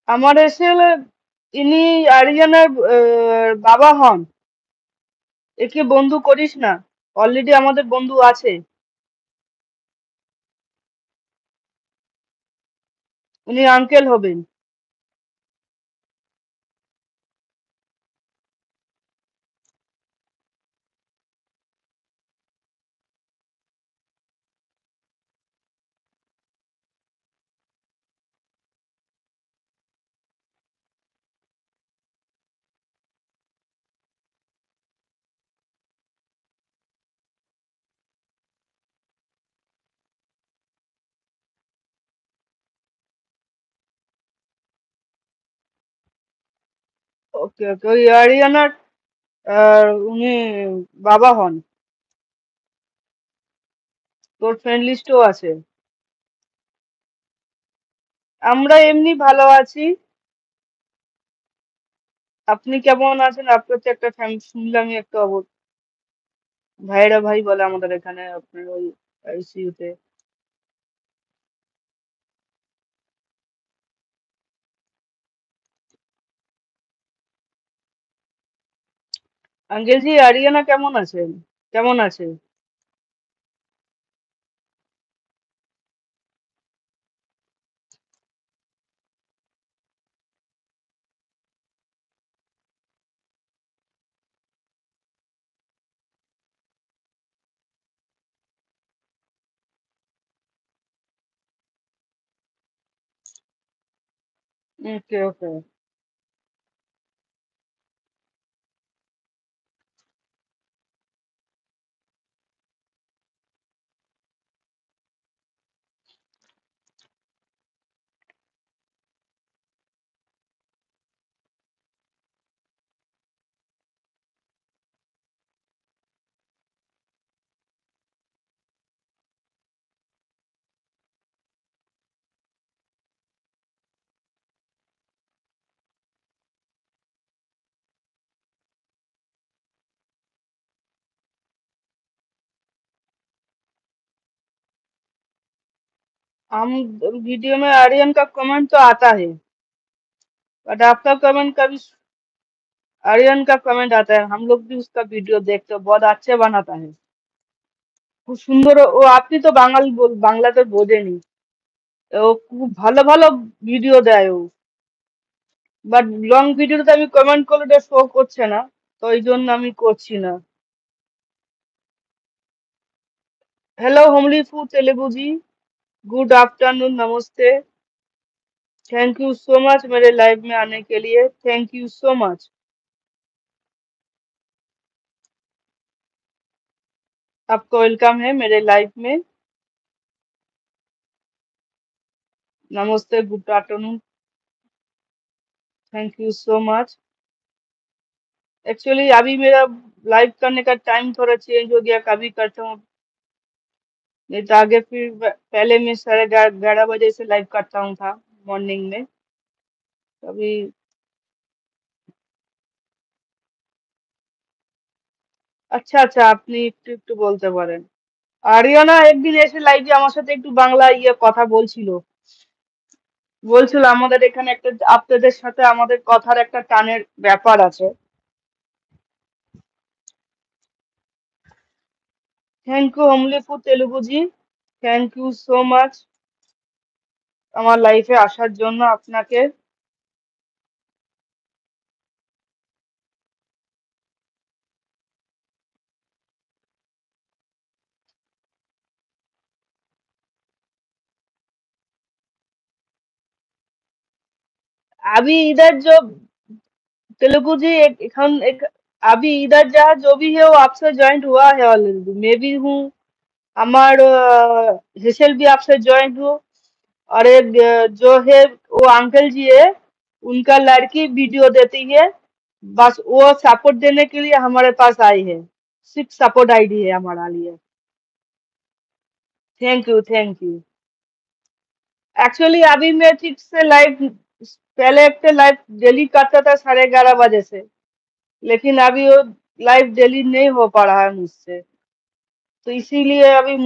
আমার আসলে ইনি আরিয়ানার বাবা হন। একে বন্ধু করিস না, অলরেডি আমাদের বন্ধু আছে। উনি আঙ্কেল হবেন। ওকে ওকে, ওই আরিয়ানার উনি বাবা হন। তোর ফ্রেন্ড লিস্টও আছে। আমরা এমনি ভালো আছি। আপনি কেমন আছেন? আপনার তো একটা শুনলামই একটা ভাইরা ভাই বলে আমাদের এখানে আপনার ওই আইসিইউতে। আঙ্কেল জি, আরিয়ানা কেমন আছেন? কেমন আছে? ওকে ওকে। हम वीडियो में आर्यन का कमेंट तो आता है, बट आपका कमेंट कभी, आर्यन का कमेंट आता है, हम लोग भी उसका वीडियो देखते हैं, बहुत अच्छे बनाता है। খুব সুন্দর। ও আপনি তো বাংলাতে বোঝেনি। ও খুব ভালো ভালো ভিডিও দেয় ও। বাট লং ভিডিওতে আমি কমেন্ট করলে ওটা শো করছে না, তো এই জন্য আমি করছি না। हेलो होमली फू तेलुगु जी, गुड आफ्टरनून, नमस्ते। थैंक यू सो मच मेरे लाइव में आने के लिए, थैंक यू सो मच। आपका वेलकम है मेरे लाइव में। नमस्ते, good afternoon, thank you so much. Actually अभी मेरा लाइव करने का टाइम थोड़ा चेंज हो गया, कभी करता हूँ, नहीं तो आगे फिर पहले मैं 11:30 बजे से लाइव करता हूँ था, मॉर्निंग में। अभी আচ্ছা আচ্ছা, আপনি একটু একটু বলতে পারেন। আরিয়ানা একদিন এসে লাইভে আমার সাথে একটু বাংলা কথা বলছিল। বলছিল আমাদের এখানে একটা, আপনাদের সাথে আমাদের কথার একটা টানের ব্যাপার আছে। থ্যাংক ইউ অমলি for Telugu ji, thank you so much আমার লাইফে আসার জন্য আপনাকে। अभी इधर जो तेलुगु जी अभी इधर जहाँ जो भी है वो आपसे ज्वाइंट हुआ है ऑलरेडी, मैं भी हूँ। हमार हेसल भी आपसे ज्वाइंट हो। और एक जो है वो अंकल जी है, उनका लड़की वीडियो देती है, बस वो सपोर्ट देने के लिए हमारे पास आई है। सिर्फ सपोर्ट आईडी है हमारा लिए। Thank you thank you. Actually अभी मैं ठीक से लाइव, पहले एक लाइव डेली करता था 11:30 बजे से, लेकिन अभी वो लाइव डेली नहीं हो पा रहा है मुझसे, तो इसीलिए अभी